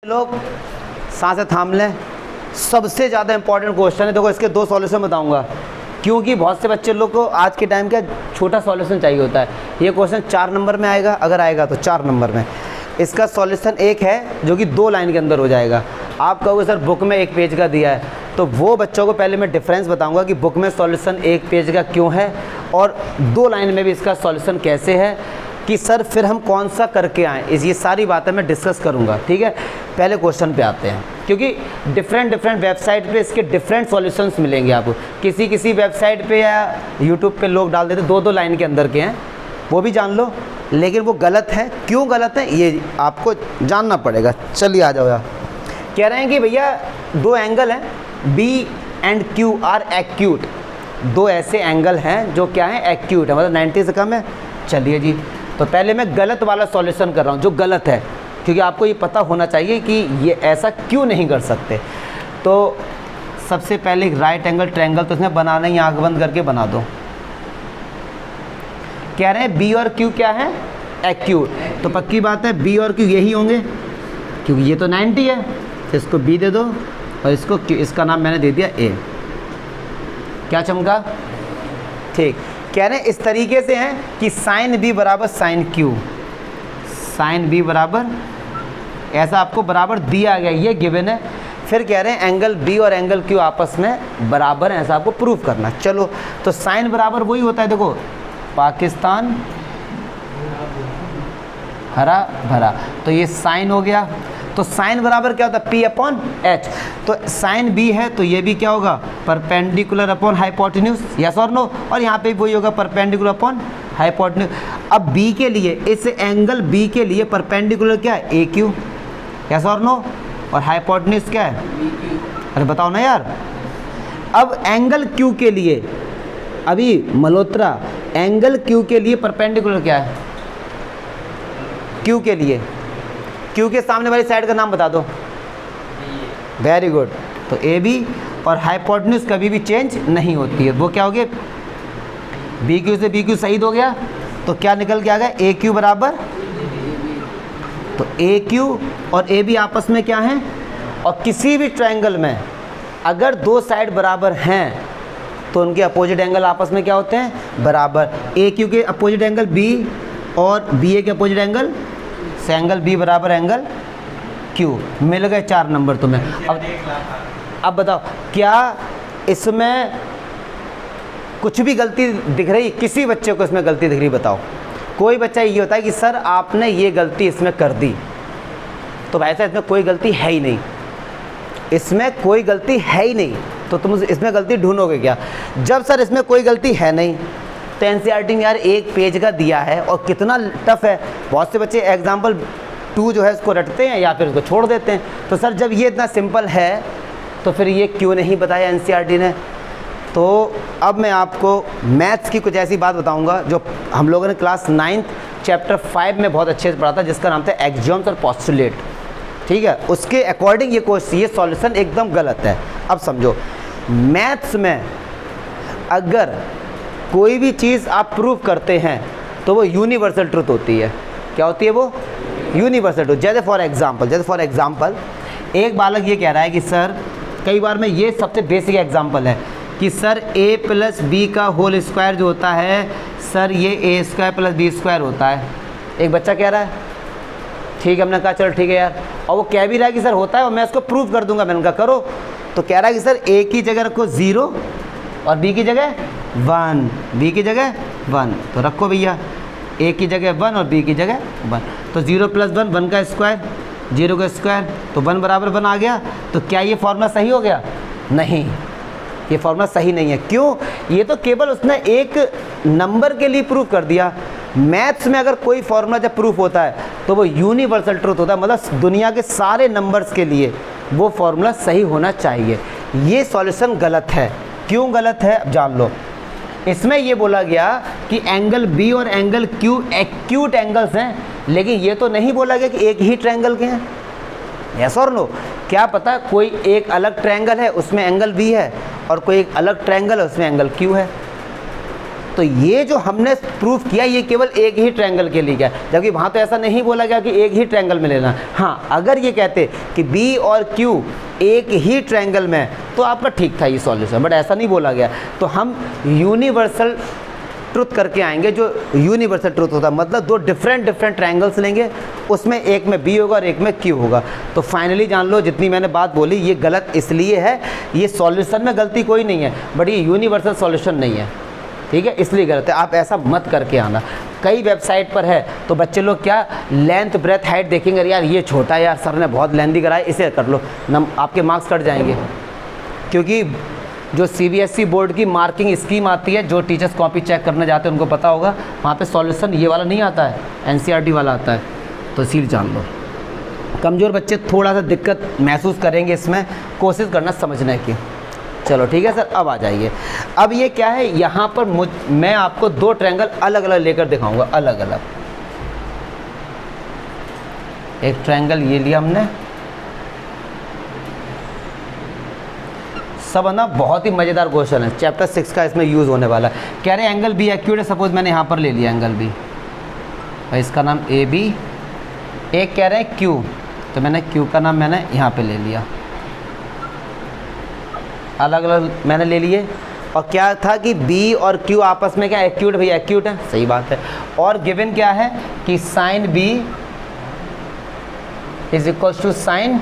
लोग सांसें थाम लें। सबसे ज़्यादा इंपॉर्टेंट क्वेश्चन है। देखो इसके दो सॉल्यूशन बताऊंगा, क्योंकि बहुत से बच्चे लोग को आज के टाइम का छोटा सॉल्यूशन चाहिए होता है। ये क्वेश्चन 4 नंबर में आएगा, अगर आएगा तो 4 नंबर में। इसका सॉल्यूशन एक है जो कि 2 लाइन के अंदर हो जाएगा। आप कहोगे सर बुक में 1 पेज का दिया है, तो वो बच्चों को पहले मैं डिफरेंस बताऊंगा कि बुक में सॉल्यूशन 1 पेज का क्यों है और 2 लाइन में भी इसका सॉल्यूशन कैसे है, कि सर फिर हम कौन सा करके आएँ। ये सारी बातें मैं डिस्कस करूंगा, ठीक है। पहले क्वेश्चन पे आते हैं, क्योंकि डिफरेंट वेबसाइट पे इसके डिफरेंट सॉल्यूशंस मिलेंगे आपको। किसी वेबसाइट पे या यूट्यूब पे लोग डाल देते 2-2 लाइन के अंदर के हैं, वो भी जान लो, लेकिन वो गलत है। क्यों गलत है ये आपको जानना पड़ेगा। चलिए आ जाओ यार। कह रहे हैं कि भैया 2 एंगल हैं, B and Q are acute. 2 ऐसे एंगल हैं जो क्या है, एक्यूट है, मतलब 90 से कम है। चलिए जी, तो पहले मैं गलत वाला सॉल्यूशन कर रहा हूँ, जो गलत है, क्योंकि आपको ये पता होना चाहिए कि ये ऐसा क्यों नहीं कर सकते। तो सबसे पहले राइट एंगल ट्रायंगल तो इसमें बनाना ही, आंख बंद करके बना दो। कह रहे हैं बी और क्यू क्या है, एक्यूट। तो पक्की बात है बी और क्यू यही होंगे, क्योंकि ये तो 90 है, तो इसको बी दे दो और इसको क्यू, इसका नाम मैंने दे दिया ए। क्या चमका, ठीक। कह रहे हैं इस तरीके से हैं कि साइन बी बराबर साइन क्यू, साइन बी बराबर, ऐसा आपको बराबर दिया गया, ये गिवन है। फिर कह रहे हैं एंगल बी और एंगल क्यू आपस में बराबर है, ऐसा आपको प्रूफ करना। चलो, तो साइन बराबर वही होता है, देखो पाकिस्तान हरा भरा, तो ये साइन हो गया। तो साइन बराबर क्या होता है, पी अपॉन एच। तो साइन बी है तो ये भी क्या होगा, परपेंडिकुलर अपॉन हाइपोटेन्यूज, यस और नो। और यहाँ पे भी वही होगा, परपेंडिकुलर अपॉन हाइपोटेन्यूज। अब बी के लिए, इस एंगल बी के लिए परपेंडिकुलर क्या है, ए क्यू, यस और नो। और हाइपोटेन्यूज क्या है, अरे बताओ ना यार। अब एंगल क्यू के लिए, अभी मल्होत्रा, एंगल क्यू के लिए परपेंडिकुलर क्या है, क्यू के लिए, क्यू के सामने वाली साइड का नाम बता दो। Very good. तो ए बी, और हाइपोटेन्यूज कभी भी चेंज नहीं होती है, वो क्या हो गया, बी क्यू से बी क्यू शहीद हो गया, तो क्या निकल के आ गया, ए क्यू बराबर, तो ए क्यू और ए बी आपस में क्या है। और किसी भी ट्रायंगल में अगर 2 साइड बराबर हैं तो उनके अपोजिट एंगल आपस में क्या होते हैं, बराबर। ए क्यू के अपोजिट एंगल बी और बी ए के अपोजिट एंगल, से एंगल बी बराबर एंगल क्यू। मिल गए 4 नंबर तुम्हें। अब बताओ, क्या इसमें कुछ भी गलती दिख रही, किसी बच्चे को इसमें गलती दिख रही, बताओ। कोई बच्चा ये होता है कि सर आपने ये गलती इसमें कर दी, तो भाई साहब इसमें कोई गलती है ही नहीं, इसमें कोई गलती है ही नहीं, तो तुम इसमें गलती ढूंढोगे क्या। जब सर इसमें कोई गलती है नहीं, तो एनसीईआरटी में यार 1 पेज का दिया है और कितना टफ है। बहुत से बच्चे एग्जाम्पल 2 जो है इसको रटते हैं या फिर उसको छोड़ देते हैं। तो सर जब ये इतना सिंपल है तो फिर ये क्यों नहीं बताया एनसीईआरटी ने। तो अब मैं आपको मैथ्स की कुछ ऐसी बात बताऊंगा जो हम लोगों ने क्लास 9th चैप्टर 5 में बहुत अच्छे से पढ़ा था, जिसका नाम था एक्सियोम्स और पोस्टुलेट, ठीक है। उसके अकॉर्डिंग ये सॉल्यूशन एकदम गलत है। अब समझो, मैथ्स में अगर कोई भी चीज़ आप प्रूव करते हैं तो वो यूनिवर्सल ट्रुथ होती है। क्या होती है वो, यूनिवर्सल ट्रुथ। जैसे फॉर एग्जांपल एक बालक ये कह रहा है कि सर, कई बार में ये सबसे बेसिक एग्जांपल है कि सर a प्लस बी का होल स्क्वायर जो होता है, सर ये ए स्क्वायर प्लस बी स्क्वायर होता है। एक बच्चा कह रहा है, ठीक है, हमने कहा चलो ठीक है यार, और वो कह भी रहा है कि सर होता है और मैं इसको प्रूव कर दूंगा। मैंने कहा करो। तो कह रहा है कि सर a की जगह रखो 0 और b की जगह 1, b की जगह 1, तो रखो भैया, a की जगह 1 और b की जगह 1। तो 0 + 1, 1 का स्क्वायर, 0 का स्क्वायर, तो 1 बराबर 1 आ गया। तो क्या ये फॉर्मूला सही हो गया, नहीं, ये फॉर्मूला सही नहीं है। क्यों, ये तो केवल उसने एक नंबर के लिए प्रूफ कर दिया। मैथ्स में अगर कोई फॉर्मूला जब प्रूफ होता है तो वो यूनिवर्सल ट्रूथ होता है, मतलब दुनिया के सारे नंबर्स के लिए वो फॉर्मूला सही होना चाहिए। ये सॉल्यूशन गलत है। क्यों गलत है, अब जान लो। इसमें ये बोला गया कि एंगल बी और एंगल क्यू एक्यूट एंगल्स हैं, लेकिन ये तो नहीं बोला गया कि एक ही ट्रायंगल के हैं, यस और नो। क्या पता कोई एक अलग ट्रायंगल है उसमें एंगल बी है और कोई एक अलग ट्रायंगल है उसमें एंगल क्यू है। तो तो ये जो हमने प्रूफ किया ये केवल एक ही ट्रायंगल के लिए गया, जबकि वहाँ तो ऐसा नहीं बोला गया कि एक ही ट्रायंगल में लेना। हाँ, अगर ये कहते कि बी और क्यू एक ही ट्रायंगल में तो आपका ठीक था ये सॉल्यूशन, बट ऐसा नहीं बोला गया। तो हम यूनिवर्सल ट्रुथ करके आएंगे, जो यूनिवर्सल ट्रुथ होता है मतलब दो डिफरेंट ट्रायंगल्स लेंगे, उसमें एक में बी होगा और एक में क्यू होगा। तो फाइनली जान लो जितनी मैंने बात बोली ये गलत इसलिए है, ये सॉल्यूशन में गलती कोई नहीं है, बट ये यूनिवर्सल सॉल्यूशन नहीं है, ठीक है, इसलिए गलत है। आप ऐसा मत करके आना। कई वेबसाइट पर है तो बच्चे लोग क्या लेंथ ब्रेथ हाइट देखेंगे, यार ये छोटा है, यार सर ने बहुत लेंथी कराया, इसे कर लो, आपके मार्क्स कट जाएंगे। क्योंकि जो CBSE बोर्ड की मार्किंग स्कीम आती है, जो टीचर्स कॉपी चेक करने जाते हैं उनको पता होगा, वहाँ पे सॉल्यूशन ये वाला नहीं आता है, NCERT वाला आता है, तो इसीलिए जान लो। कमज़ोर बच्चे थोड़ा सा दिक्कत महसूस करेंगे इसमें, कोशिश करना समझने की। चलो ठीक है सर, अब आ जाइए। अब ये क्या है, यहाँ पर मैं आपको दो ट्रायंगल अलग अलग लेकर दिखाऊंगा, अलग अलग। एक ट्रायंगल ये लिया हमने, सब ना बहुत ही मज़ेदार क्वेश्चन है, चैप्टर 6 का इसमें यूज़ होने वाला है। कह रहे हैं एंगल बी एक्यूट है, सपोज मैंने यहाँ पर ले लिया एंगल बी, भाई इसका नाम AB, एक कह रहे हैं Q, तो मैंने Q का नाम मैंने यहाँ पे ले लिया, अलग अलग मैंने ले लिए। और क्या था कि B और Q आपस में क्या एक्यूट, भैया एक्यूट है, सही बात है। और गिवन क्या है कि sine B is equal to sine,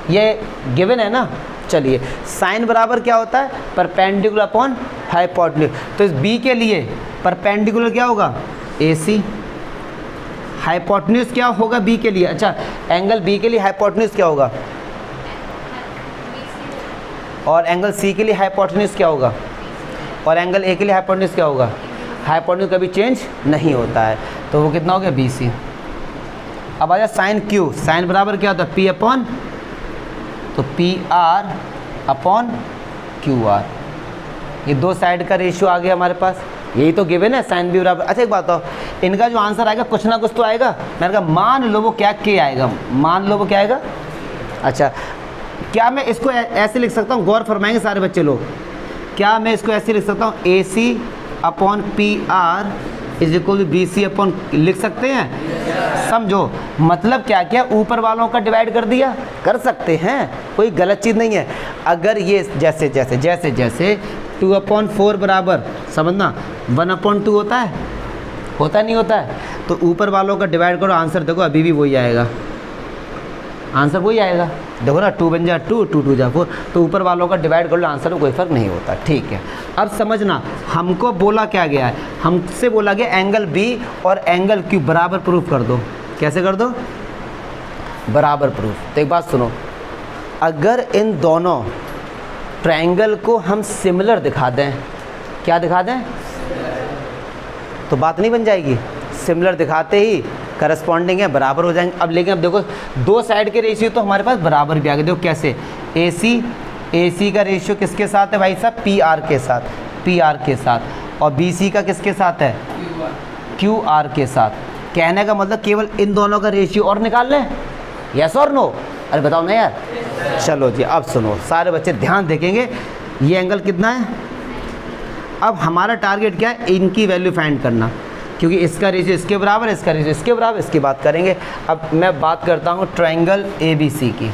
ये गिवन है ना। चलिए साइन बराबर क्या होता है, परपेंडिकुलर अपॉन हाइपोटेन्यूज। तो इस B के लिए परपेंडिकुलर क्या होगा, AC, हाइपोटेन्यूज क्या होगा B के लिए, अच्छा एंगल B के लिए हाइपोटेन्यूज क्या होगा, और एंगल C के लिए हाइपोटेन्यूज क्या होगा, और एंगल A के लिए हाइपोटेन्यूज क्या होगा। हाइपोटेन्यूज कभी चेंज नहीं होता है, तो वो कितना हो गया BC। अब आ जाए साइन Q, साइन बराबर क्या होता है P अपॉन, तो PR अपॉन QR, ये दो साइड का रेशियो आ गया हमारे पास, यही तो गिवन है साइन B बराबर। अच्छा एक बात बताओ, इनका जो आंसर आएगा कुछ ना कुछ तो आएगा। मैंने कहा मान लो वो क्या K आएगा, मान लो वो क्या आएगा। अच्छा क्या मैं इसको ऐसे लिख सकता हूँ, गौर फरमाएंगे सारे बच्चे लोग, क्या मैं इसको ऐसे लिख सकता हूँ AC upon PR is equal to BC upon, लिख सकते हैं। समझो मतलब क्या क्या, ऊपर वालों का डिवाइड कर दिया, कर सकते हैं, कोई गलत चीज़ नहीं है। अगर ये जैसे जैसे जैसे जैसे 2/4 बराबर समझना 1/2 होता है, होता नहीं होता है, तो ऊपर वालों का डिवाइड करो, आंसर देखो अभी भी वही आएगा, आंसर वही आएगा। देखो ना 2 बन जा 2, 2 2 जा 4, तो ऊपर वालों का डिवाइड कर लो, आंसर में कोई फ़र्क नहीं होता। ठीक है, अब समझना हमको बोला क्या गया है, हमसे बोला गया एंगल B और एंगल Q बराबर प्रूफ कर दो। कैसे कर दो, बराबर प्रूफ। तो एक बात सुनो, अगर इन दोनों ट्रायंगल को हम सिमिलर दिखा दें, क्या दिखा दें, तो बात नहीं बन जाएगी। सिमिलर दिखाते ही करस्पॉन्डिंग है, बराबर हो जाएंगे। अब लेकिन अब देखो दो साइड के रेशियो तो हमारे पास बराबर भी आ गए। देखो कैसे, AC का रेशियो किसके साथ है भाई साहब, PR के साथ, PR के साथ, और BC का किसके साथ है, QR के साथ। कहने का मतलब केवल इन दोनों का रेशियो और निकाल लें, यस और नो। अरे बताओ ना यार। चलो जी अब सुनो, सारे बच्चे ध्यान देखेंगे, ये एंगल कितना है। अब हमारा टारगेट क्या है, इनकी वैल्यू फाइंड करना, क्योंकि इसका रेशियो इसके बराबर, इसका रेशियो इसके बराबर, इसकी बात करेंगे। अब मैं बात करता हूँ ट्रायंगल ABC की।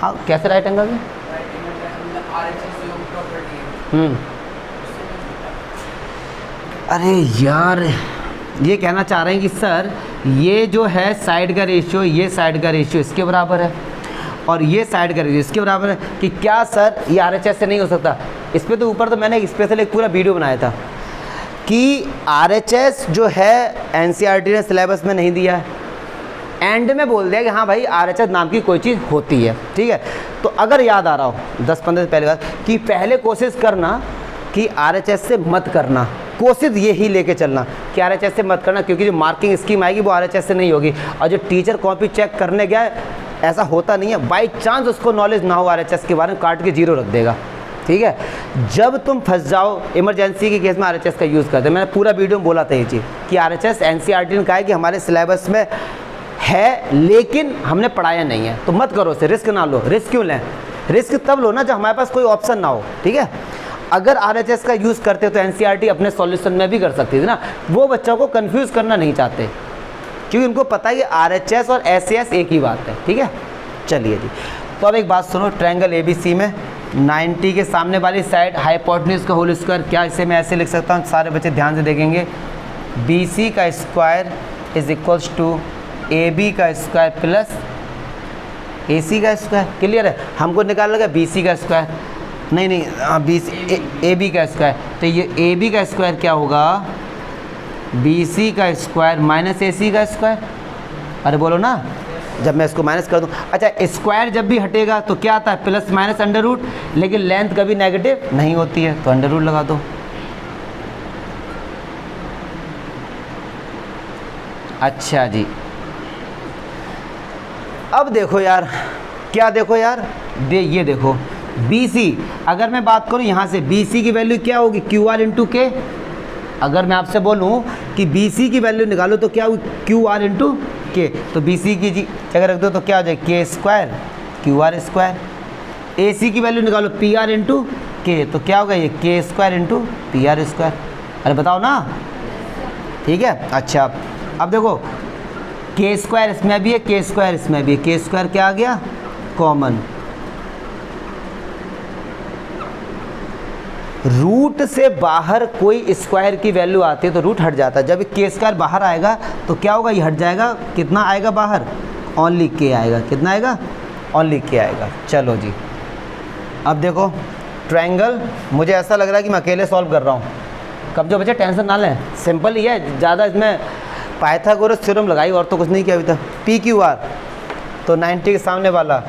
हाँ कैसे राइट एंगल में, अरे यार ये कहना चाह रहे हैं कि सर ये जो है साइड का रेशियो, ये साइड का रेशियो इसके बराबर है और ये साइड का रेशियो इसके बराबर है, कि क्या सर ये RHS से नहीं हो सकता। इस पर तो ऊपर तो मैंने स्पेशल एक पूरा वीडियो बनाया था कि RHS जो है NCERT ने सिलेबस में नहीं दिया है, एंड में बोल दिया कि हाँ भाई RHS नाम की कोई चीज़ होती है। ठीक है, तो अगर याद आ रहा हो 10-15 दिन पहले बात कि पहले कोशिश करना कि RHS से मत करना, कोशिश यही लेके चलना कि RHS से मत करना, क्योंकि जो मार्किंग स्कीम आएगी वो RHS से नहीं होगी। और जो टीचर कॉपी चेक करने गया ऐसा होता नहीं है, बाई चांस उसको नॉलेज ना हो RHS के बारे में, काट के 0 रख देगा। ठीक है, जब तुम फंस जाओ इमरजेंसी के केस में RHS का यूज़ करते हैं। मैंने पूरा वीडियो में बोला था ये चीज़ कि RHS NCERT ने कहा है कि हमारे सिलेबस में है लेकिन हमने पढ़ाया नहीं है, तो मत करो उसे, रिस्क ना लो। रिस्क क्यों लें, रिस्क तब लो ना जब हमारे पास कोई ऑप्शन ना हो। ठीक है, अगर RHS का यूज़ करते तो NCERT अपने सॉल्यूशन में भी कर सकती थी ना, वो बच्चों को कंफ्यूज करना नहीं चाहते क्योंकि उनको पता है कि RHS और SAS एक ही बात है, ठीक है। चलिए जी, तो अब एक बात सुनो, ट्रायंगल ABC में 90 के सामने वाली साइड हाइपोटेन्यूज का होल स्क्वायर, क्या इसे मैं ऐसे लिख सकता हूँ, सारे बच्चे ध्यान से देखेंगे, BC का square is equals to AB का स्क्वायर प्लस AC का स्क्वायर। क्लियर है, हमको निकालना लगा BC का स्क्वायर, नहीं AB का स्क्वायर, तो ये AB का स्क्वायर क्या होगा, BC का स्क्वायर माइनस AC का स्क्वायर। अरे बोलो ना, जब मैं इसको माइनस कर दूं, अच्छा स्क्वायर जब भी हटेगा तो क्या आता है, प्लस माइनस अंडर रूट, लेकिन लेंथ कभी नेगेटिव नहीं होती है तो अंडर रूट लगा दो। अच्छा जी, अब देखो यार, क्या देखो यार, ये देखो BC, अगर मैं बात करूं यहाँ से BC की वैल्यू क्या होगी, QR इंटू के। अगर मैं आपसे बोलूं कि BC की वैल्यू निकालो तो क्या होगी, QR इंटू के, तो BC की जगह रख दो तो क्या हो जाएगा, के स्क्वायर QR स्क्वायर। AC की वैल्यू निकालो PR इंटू के, तो क्या होगा, ये के स्क्वायर इंटू PR स्क्वायर। अरे बताओ ना, ठीक है। अच्छा अब देखो, के स्क्वायर इसमें भी है, के स्क्वायर इसमें भी है, के स्क्वायर क्या आ गया, कॉमन। रूट से बाहर कोई स्क्वायर की वैल्यू आती है तो रूट हट जाता है, जब के स्क्वायर बाहर आएगा तो क्या होगा, ये हट जाएगा, कितना आएगा बाहर, ओनली के आएगा, कितना आएगा, ओनली के आएगा। चलो जी, अब देखो ट्रायंगल, मुझे ऐसा लग रहा है कि मैं अकेले सॉल्व कर रहा हूँ, कब जो बच्चे टेंशन ना लें, सिंपल ही है, ज़्यादा इसमें पाइथागोरस थ्योरम लगाई और तो कुछ नहीं किया अभी तक। PQR, तो 90 के सामने वाला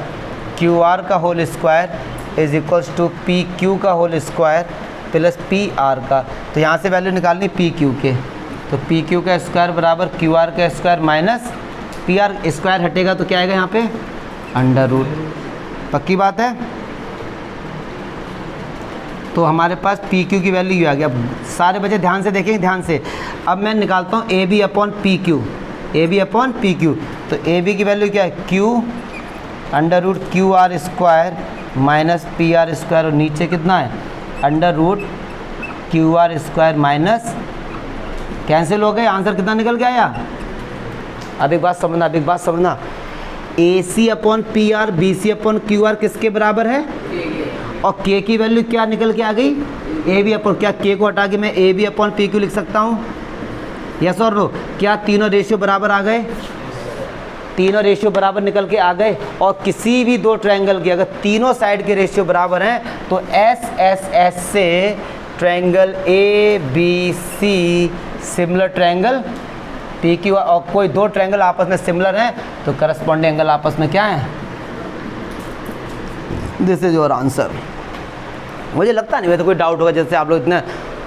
QR का whole square is equals to PQ का होल स्क्वायर प्लस PR का, तो यहाँ से वैल्यू निकालनी PQ के, तो PQ का स्क्वायर बराबर QR का स्क्वायर माइनस PR स्क्वायर हटेगा तो क्या आएगा यहाँ पे, अंडर रूट। पक्की बात है, तो हमारे पास PQ की वैल्यू आ गया। अब सारे बच्चे ध्यान से देखेंगे, ध्यान से, अब मैं निकालता हूँ AB upon PQ, AB upon PQ, तो AB की वैल्यू क्या है, Q under root QR square minus PR square, और नीचे कितना है, under root QR square minus, cancel हो गए, आंसर कितना निकल के आया। अब एक बात समझना, अब एक बात समझना, AC upon PR BC upon QR किसके बराबर है, और K की वैल्यू क्या निकल के आ गई, AB अपॉन, क्या K को हटा के मैं AB अपॉन PQ लिख सकता हूँ, यस और नो। क्या तीनों रेशियो बराबर आ गए, तीनों रेशियो बराबर निकल के आ गए, और किसी भी दो ट्रायंगल के अगर तीनों साइड के रेशियो बराबर हैं तो SSS से triangle ABC similar triangle PQ, और कोई दो ट्रायंगल आपस में सिमिलर हैं तो करस्पॉन्डिंग एंगल आपस में क्या है, दिस इज योर आंसर। मुझे लगता नहीं वैसे कोई डाउट होगा, जैसे आप लोग इतने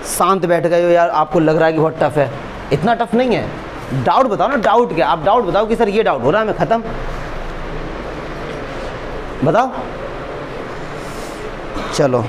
शांत बैठ गए हो यार, आपको लग रहा है कि बहुत टफ है, इतना टफ नहीं है। डाउट बताओ ना, डाउट क्या, आप डाउट बताओ कि सर ये डाउट हो रहा है, मैं ख़त्म, बताओ। चलो